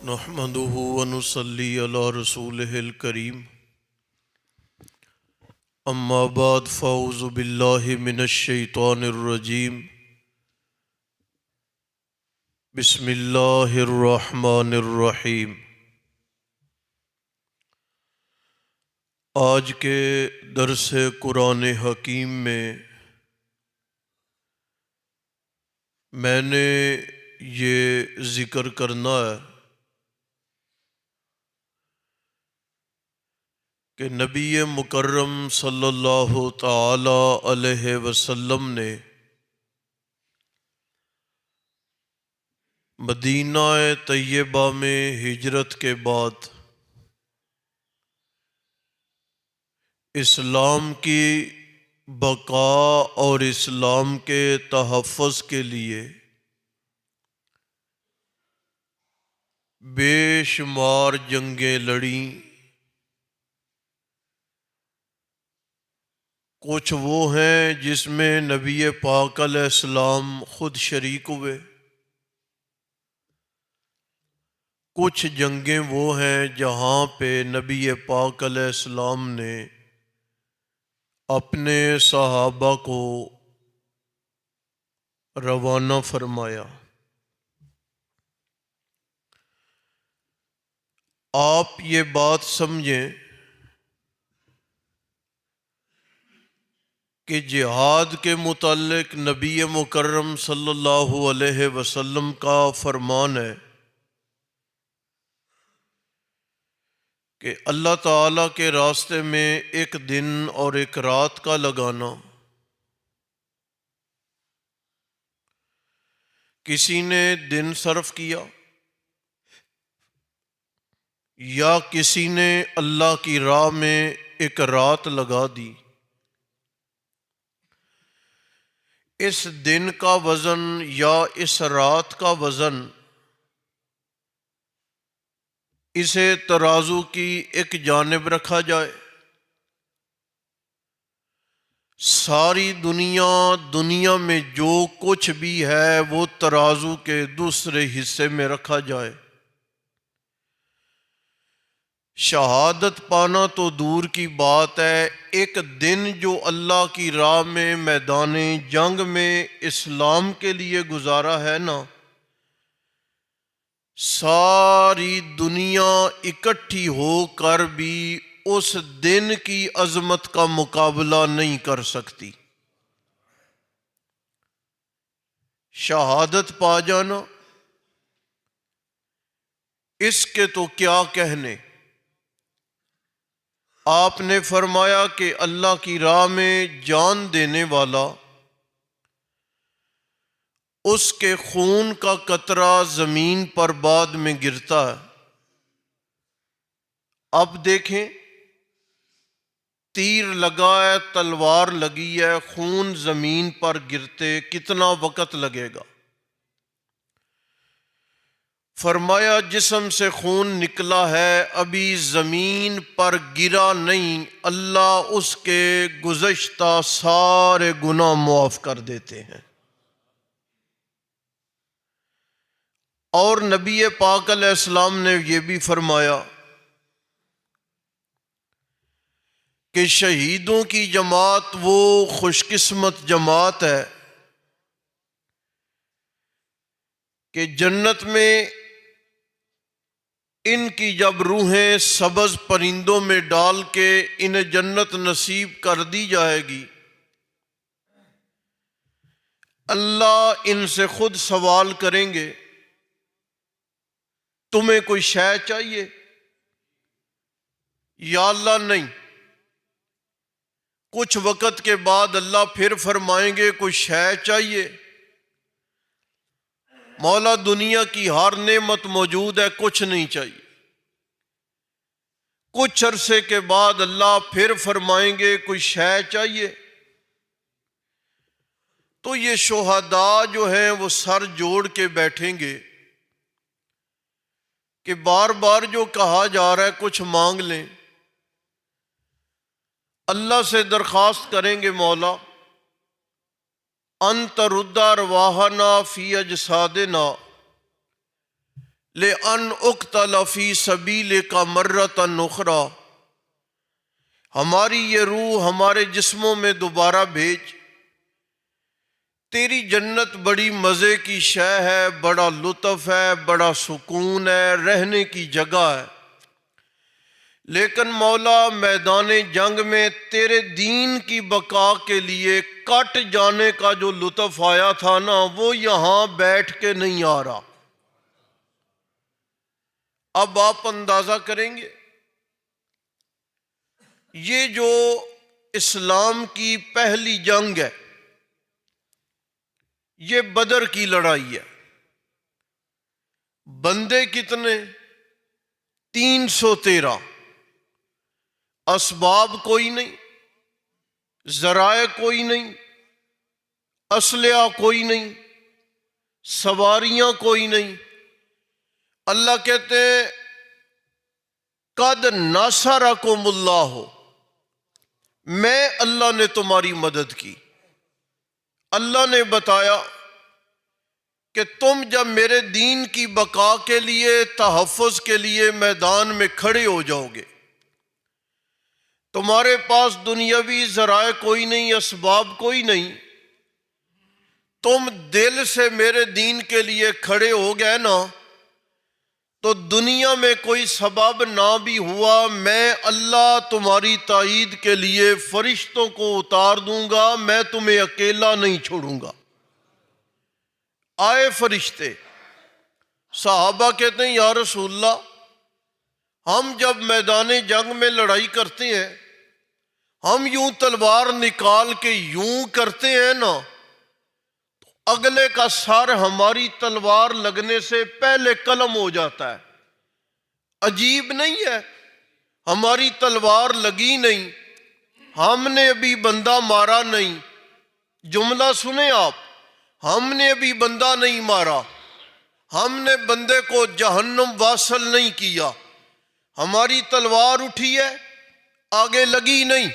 نحمده ونصلي على رسوله الكريم اما بعد فاعوذ بالله من الشیطان الرجیم بسم اللہ الرحمن الرحیم۔ آج کے درس قرآن حکیم میں نے یہ ذکر کرنا ہے کہ نبی مکرم صلی اللہ تعالی علیہ وسلم نے مدینہ طیبہ میں ہجرت کے بعد اسلام کی بقا اور اسلام کے تحفظ کے لیے بے شمار جنگیں لڑیں۔ کچھ وہ ہیں جس میں نبی پاک علیہ السلام خود شریک ہوئے، کچھ جنگیں وہ ہیں جہاں پہ نبی پاک علیہ السلام نے اپنے صحابہ کو روانہ فرمایا۔ آپ یہ بات سمجھیں کہ جہاد کے متعلق نبی مکرم صلی اللہ علیہ وسلم کا فرمان ہے کہ اللہ تعالیٰ کے راستے میں ایک دن اور ایک رات کا لگانا، کسی نے دن صرف کیا یا کسی نے اللہ کی راہ میں ایک رات لگا دی، اس دن کا وزن یا اس رات کا وزن اسے ترازو کی ایک جانب رکھا جائے، ساری دنیا میں جو کچھ بھی ہے وہ ترازو کے دوسرے حصے میں رکھا جائے۔ شہادت پانا تو دور کی بات ہے، ایک دن جو اللہ کی راہ میں میدان جنگ میں اسلام کے لیے گزارا ہے نا، ساری دنیا اکٹھی ہو کر بھی اس دن کی عظمت کا مقابلہ نہیں کر سکتی۔ شہادت پا جانا، اس کے تو کیا کہنے۔ آپ نے فرمایا کہ اللہ کی راہ میں جان دینے والا، اس کے خون کا قطرہ زمین پر بعد میں گرتا ہے۔ اب دیکھیں، تیر لگا ہے، تلوار لگی ہے، خون زمین پر گرتے کتنا وقت لگے گا؟ فرمایا جسم سے خون نکلا ہے، ابھی زمین پر گرا نہیں، اللہ اس کے گزشتہ سارے گناہ معاف کر دیتے ہیں۔ اور نبی پاک علیہ السلام نے یہ بھی فرمایا کہ شہیدوں کی جماعت وہ خوش قسمت جماعت ہے کہ جنت میں ان کی جب روحیں سبز پرندوں میں ڈال کے انہیں جنت نصیب کر دی جائے گی، اللہ ان سے خود سوال کریں گے، تمہیں کوئی شے چاہیے؟ یا اللہ نہیں۔ کچھ وقت کے بعد اللہ پھر فرمائیں گے کوئی شے چاہیے؟ مولا دنیا کی ہر نعمت موجود ہے، کچھ نہیں چاہیے۔ کچھ عرصے کے بعد اللہ پھر فرمائیں گے کوئی شے چاہیے؟ تو یہ شہداء جو ہیں وہ سر جوڑ کے بیٹھیں گے کہ بار بار جو کہا جا رہا ہے کچھ مانگ لیں۔ اللہ سے درخواست کریں گے، مولا انت رد ارواحنا فی اجسادنا لِأَنْ أُقْتَلَ فِي سَبِيلِكَ مَرَّةً أُخْرَى، ہماری یہ روح ہمارے جسموں میں دوبارہ بھیج، تیری جنت بڑی مزے کی شے ہے، بڑا لطف ہے، بڑا سکون ہے، رہنے کی جگہ ہے، لیکن مولا میدان جنگ میں تیرے دین کی بقا کے لیے کٹ جانے کا جو لطف آیا تھا نا، وہ یہاں بیٹھ کے نہیں آ رہا۔ اب آپ اندازہ کریں گے، یہ جو اسلام کی پہلی جنگ ہے، یہ بدر کی لڑائی ہے۔ بندے کتنے؟ 313۔ اسباب کوئی نہیں، ذرائع کوئی نہیں، اسلحہ کوئی نہیں، سواریاں کوئی نہیں۔ اللہ کہتے ہیں قد نصرکم اللہ، میں اللہ نے تمہاری مدد کی۔ اللہ نے بتایا کہ تم جب میرے دین کی بقا کے لیے، تحفظ کے لیے میدان میں کھڑے ہو جاؤ گے، تمہارے پاس دنیاوی ذرائع کوئی نہیں، اسباب کوئی نہیں، تم دل سے میرے دین کے لیے کھڑے ہو گئے نا، تو دنیا میں کوئی سبب نہ بھی ہوا، میں اللہ تمہاری تائید کے لیے فرشتوں کو اتار دوں گا، میں تمہیں اکیلا نہیں چھوڑوں گا۔ آئے فرشتے، صحابہ کہتے ہیں یا رسول اللہ، ہم جب میدان جنگ میں لڑائی کرتے ہیں، ہم یوں تلوار نکال کے یوں کرتے ہیں نا، اگلے کا سر ہماری تلوار لگنے سے پہلے قلم ہو جاتا ہے۔ عجیب نہیں ہے؟ ہماری تلوار لگی نہیں، ہم نے ابھی بندہ مارا نہیں۔ جملہ سنیں آپ، ہم نے ابھی بندہ نہیں مارا، ہم نے بندے کو جہنم واصل نہیں کیا، ہماری تلوار اٹھی ہے، آگے لگی نہیں،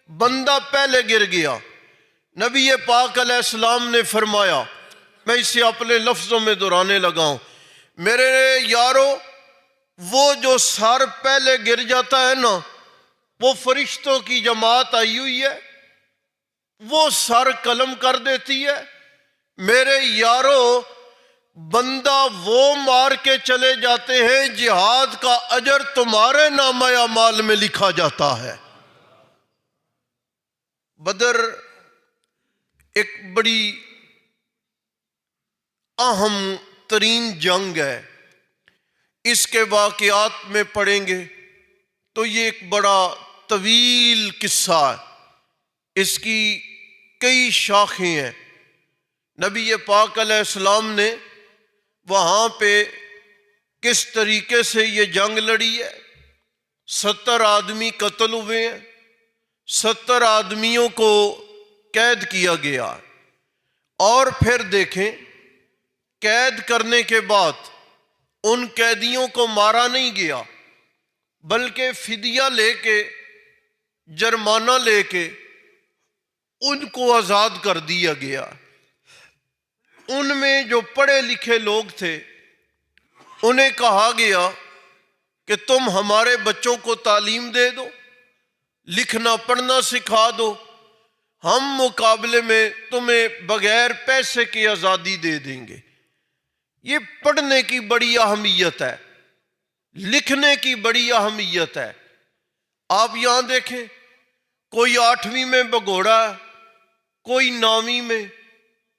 بندہ پہلے گر گیا۔ نبی پاک علیہ السلام نے فرمایا، میں اسے اپنے لفظوں میں دہرانے لگا ہوں، میرے یارو، وہ جو سر پہلے گر جاتا ہے نا، وہ فرشتوں کی جماعت آئی ہوئی ہے، وہ سر قلم کر دیتی ہے۔ میرے یارو، بندہ وہ مار کے چلے جاتے ہیں، جہاد کا اجر تمہارے نامہ اعمال میں لکھا جاتا ہے۔ بدر ایک بڑی اہم ترین جنگ ہے۔ اس کے واقعات میں پڑھیں گے تو یہ ایک بڑا طویل قصہ ہے، اس کی کئی شاخیں ہیں۔ نبی پاک علیہ السلام نے وہاں پہ کس طریقے سے یہ جنگ لڑی ہے۔ 70 آدمی قتل ہوئے ہیں، 70 آدمیوں کو قید کیا گیا، اور پھر دیکھیں قید کرنے کے بعد ان قیدیوں کو مارا نہیں گیا، بلکہ فدیہ لے کے، جرمانہ لے کے ان کو آزاد کر دیا گیا۔ ان میں جو پڑھے لکھے لوگ تھے انہیں کہا گیا کہ تم ہمارے بچوں کو تعلیم دے دو، لکھنا پڑھنا سکھا دو، ہم مقابلے میں تمہیں بغیر پیسے کی آزادی دے دیں گے۔ یہ پڑھنے کی بڑی اہمیت ہے، لکھنے کی بڑی اہمیت ہے۔ آپ یہاں دیکھیں، کوئی 8ویں میں بگوڑا ہے، کوئی 9ویں میں،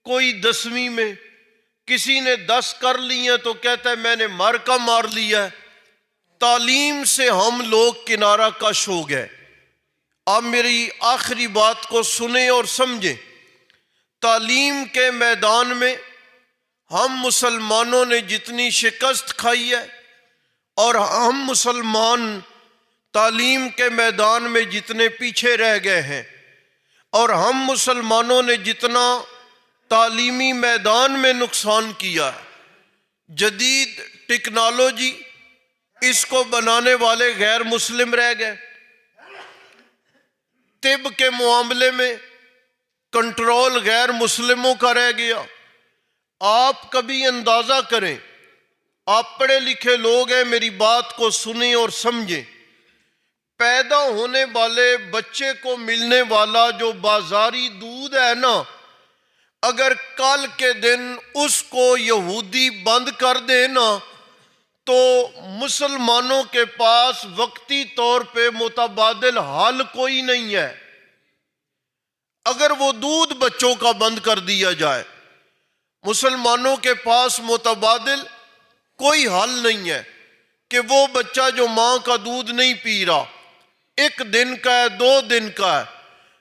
کوئی 10ویں میں، کسی نے 10 کر لی ہیں تو کہتا ہے میں نے مارکا مار لیا ہے۔ تعلیم سے ہم لوگ کنارہ کش ہو گئے۔ آپ میری آخری بات کو سنیں اور سمجھیں۔ تعلیم کے میدان میں ہم مسلمانوں نے جتنی شکست کھائی ہے، اور ہم مسلمان تعلیم کے میدان میں جتنے پیچھے رہ گئے ہیں، اور ہم مسلمانوں نے جتنا تعلیمی میدان میں نقصان کیا ہے، جدید ٹیکنالوجی، اس کو بنانے والے غیر مسلم رہ گئے۔ طب کے معاملے میں کنٹرول غیر مسلموں کا رہ گیا۔ آپ کبھی اندازہ کریں، آپ پڑھے لکھے لوگ ہیں، میری بات کو سنیں اور سمجھیں۔ پیدا ہونے والے بچے کو ملنے والا جو بازاری دودھ ہے نا، اگر کل کے دن اس کو یہودی بند کر دے نا تو مسلمانوں کے پاس وقتی طور پہ متبادل حل کوئی نہیں ہے۔ اگر وہ دودھ بچوں کا بند کر دیا جائے، مسلمانوں کے پاس متبادل کوئی حل نہیں ہے کہ وہ بچہ جو ماں کا دودھ نہیں پی رہا، 1 دن کا ہے، 2 دن کا ہے،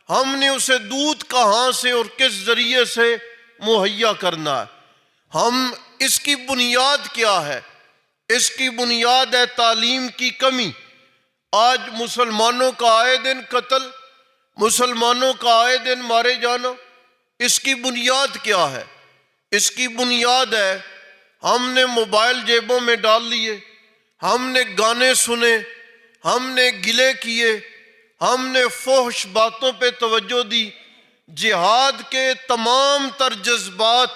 ہم نے اسے دودھ کہاں سے اور کس ذریعے سے مہیا کرنا ہے؟ ہم اس کی بنیاد کیا ہے؟ اس کی بنیاد ہے تعلیم کی کمی۔ آج مسلمانوں کا آئے دن قتل، مسلمانوں کا آئے دن مارے جانا، اس کی بنیاد کیا ہے؟ اس کی بنیاد ہے ہم نے موبائل جیبوں میں ڈال لیے، ہم نے گانے سنے، ہم نے گلے کیے، ہم نے فحش باتوں پہ توجہ دی، جہاد کے تمام تر جذبات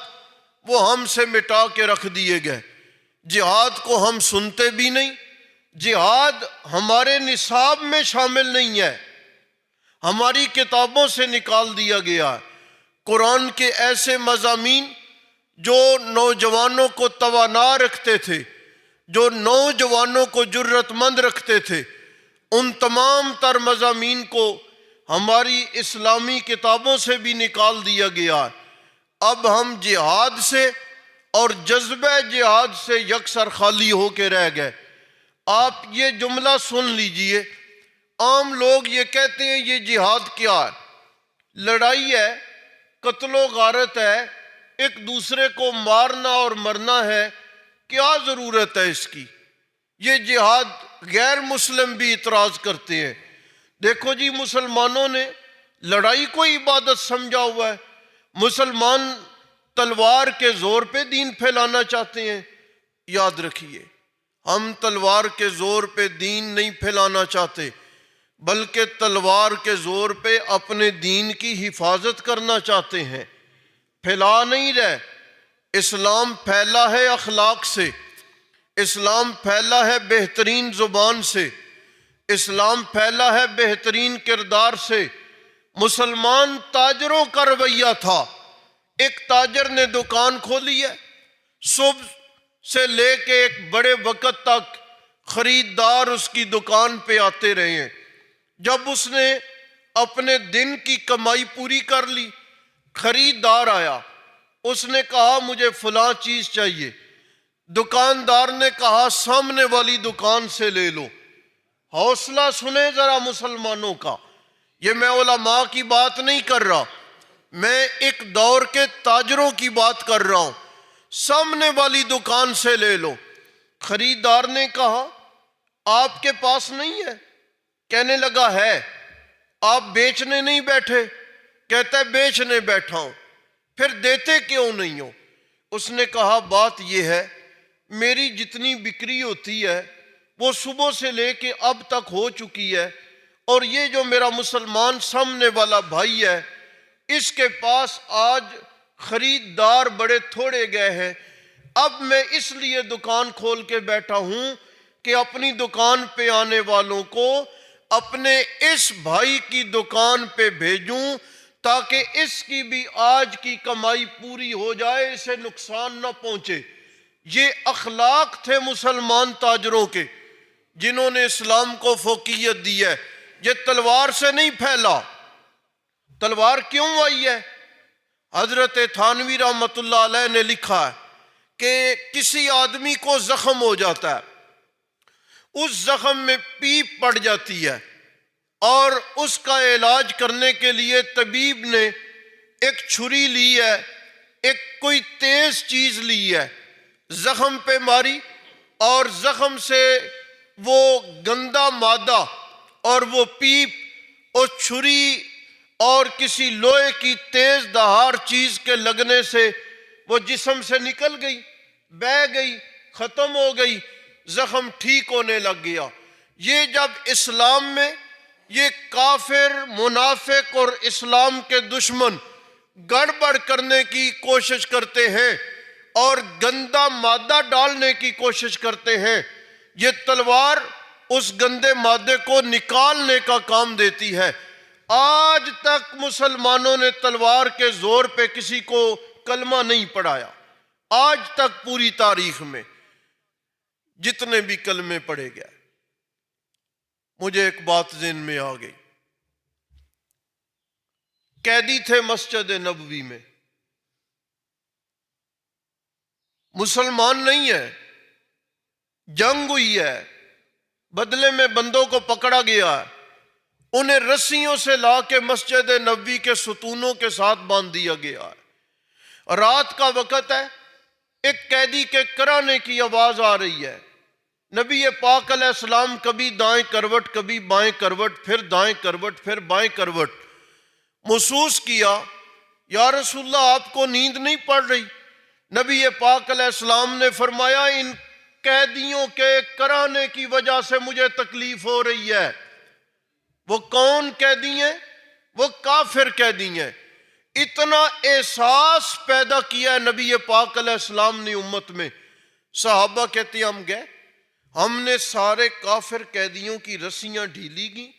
وہ ہم سے مٹا کے رکھ دیے گئے۔ جہاد کو ہم سنتے بھی نہیں، جہاد ہمارے نصاب میں شامل نہیں ہے، ہماری کتابوں سے نکال دیا گیا ہے۔ قرآن کے ایسے مضامین جو نوجوانوں کو توانا رکھتے تھے، جو نوجوانوں کو جرت مند رکھتے تھے، ان تمام تر مضامین کو ہماری اسلامی کتابوں سے بھی نکال دیا گیا ہے۔ اب ہم جہاد سے اور جذبہ جہاد سے یکسر خالی ہو کے رہ گئے۔ آپ یہ جملہ سن لیجئے، عام لوگ یہ کہتے ہیں یہ جہاد کیا ہے؟ لڑائی ہے، قتل و غارت ہے، ایک دوسرے کو مارنا اور مرنا ہے، کیا ضرورت ہے اس کی؟ یہ جہاد غیر مسلم بھی اعتراض کرتے ہیں۔ دیکھو جی، مسلمانوں نے لڑائی کو عبادت سمجھا ہوا ہے، مسلمان تلوار کے زور پہ دین پھیلانا چاہتے ہیں۔ یاد رکھیے، ہم تلوار کے زور پہ دین نہیں پھیلانا چاہتے، بلکہ تلوار کے زور پہ اپنے دین کی حفاظت کرنا چاہتے ہیں، پھیلا نہیں رہے۔ اسلام پھیلا ہے اخلاق سے، اسلام پھیلا ہے بہترین زبان سے، اسلام پھیلا ہے بہترین کردار سے۔ مسلمان تاجروں کا رویہ تھا۔ ایک تاجر نے دکان کھولی ہے، صبح سے لے کے ایک بڑے وقت تک خریدار اس کی دکان پہ آتے رہے ہیں۔ جب اس نے اپنے دن کی کمائی پوری کر لی، خریدار آیا، اس نے کہا مجھے فلاں چیز چاہیے، دکاندار نے کہا سامنے والی دکان سے لے لو۔ حوصلہ سنیں ذرا مسلمانوں کا، یہ میں علماء کی بات نہیں کر رہا، میں ایک دور کے تاجروں کی بات کر رہا ہوں۔ سامنے والی دکان سے لے لو۔ خریدار نے کہا آپ کے پاس نہیں ہے؟ کہنے لگا ہے۔ آپ بیچنے نہیں بیٹھے؟ کہتا ہے بیچنے بیٹھا ہوں۔ پھر دیتے کیوں نہیں ہو؟ اس نے کہا بات یہ ہے، میری جتنی بکری ہوتی ہے وہ صبح سے لے کے اب تک ہو چکی ہے، اور یہ جو میرا مسلمان سامنے والا بھائی ہے، اس کے پاس آج خریدار بڑے تھوڑے گئے ہیں، اب میں اس لیے دکان کھول کے بیٹھا ہوں کہ اپنی دکان پہ آنے والوں کو اپنے اس بھائی کی دکان پہ بھیجوں تاکہ اس کی بھی آج کی کمائی پوری ہو جائے، اسے نقصان نہ پہنچے۔ یہ اخلاق تھے مسلمان تاجروں کے، جنہوں نے اسلام کو فوقیت دی ہے۔ یہ تلوار سے نہیں پھیلا۔ تلوار کیوں آئی ہے؟ حضرت تھانوی رحمۃ اللہ علیہ نے لکھا ہے کہ کسی آدمی کو زخم ہو جاتا ہے، اس زخم میں پیپ پڑ جاتی ہے، اور اس کا علاج کرنے کے لیے طبیب نے ایک چھری لی ہے، ایک کوئی تیز چیز لی ہے، زخم پہ ماری، اور زخم سے وہ گندا مادہ اور وہ پیپ اور چھری اور کسی لوہے کی تیز دھار چیز کے لگنے سے وہ جسم سے نکل گئی، بہہ گئی، ختم ہو گئی، زخم ٹھیک ہونے لگ گیا۔ یہ جب اسلام میں یہ کافر، منافق اور اسلام کے دشمن گڑبڑ کرنے کی کوشش کرتے ہیں اور گندا مادہ ڈالنے کی کوشش کرتے ہیں، یہ تلوار اس گندے مادے کو نکالنے کا کام دیتی ہے۔ آج تک مسلمانوں نے تلوار کے زور پہ کسی کو کلمہ نہیں پڑھایا، آج تک پوری تاریخ میں جتنے بھی کلمے پڑھے گئے۔ مجھے ایک بات ذہن میں آ گئی، قیدی تھے مسجد نبوی میں، مسلمان نہیں ہے، جنگ ہوئی ہے، بدلے میں بندوں کو پکڑا گیا ہے، انہیں رسیوں سے لا کے مسجد نبوی کے ستونوں کے ساتھ باندھ دیا گیا ہے۔ رات کا وقت ہے، ایک قیدی کے کرانے کی آواز آ رہی ہے۔ نبی پاک علیہ السلام کبھی دائیں کروٹ، کبھی بائیں کروٹ، پھر دائیں کروٹ، پھر بائیں کروٹ۔ محسوس کیا یا رسول اللہ آپ کو نیند نہیں پڑ رہی؟ نبی پاک علیہ السلام نے فرمایا ان قیدیوں کے کرانے کی وجہ سے مجھے تکلیف ہو رہی ہے۔ وہ کون قیدی ہیں؟ وہ کافر قیدی ہیں۔ اتنا احساس پیدا کیا ہے نبی پاک علیہ السلام نے امت میں۔ صحابہ کہتے ہیں ہم گئے، ہم نے سارے کافر قیدیوں کی رسیاں ڈھیلی گیں،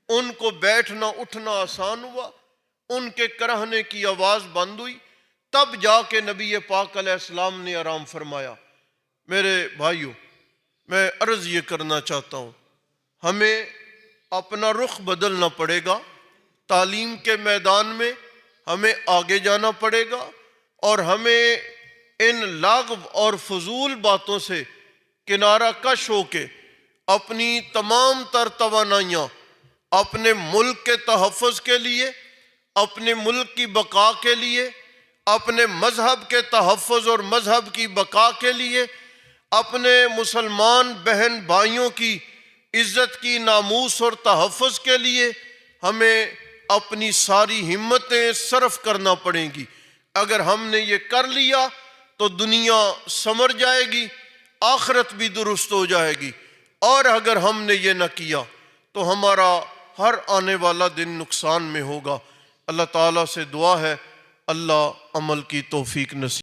ان کو بیٹھنا اٹھنا آسان ہوا، ان کے کراہنے کی آواز بند ہوئی، تب جا کے نبی پاک علیہ السلام نے آرام فرمایا۔ میرے بھائیوں، میں عرض یہ کرنا چاہتا ہوں، ہمیں اپنا رخ بدلنا پڑے گا، تعلیم کے میدان میں ہمیں آگے جانا پڑے گا، اور ہمیں ان لاغو اور فضول باتوں سے کنارہ کش ہو کے اپنی تمام تر توانائیاں اپنے ملک کے تحفظ کے لیے، اپنے ملک کی بقا کے لیے، اپنے مذہب کے تحفظ اور مذہب کی بقا کے لیے، اپنے مسلمان بہن بھائیوں کی عزت کی ناموس اور تحفظ کے لیے ہمیں اپنی ساری ہمتیں صرف کرنا پڑیں گی۔ اگر ہم نے یہ کر لیا تو دنیا سنور جائے گی، آخرت بھی درست ہو جائے گی، اور اگر ہم نے یہ نہ کیا تو ہمارا ہر آنے والا دن نقصان میں ہوگا۔ اللہ تعالیٰ سے دعا ہے اللہ عمل کی توفیق نصیب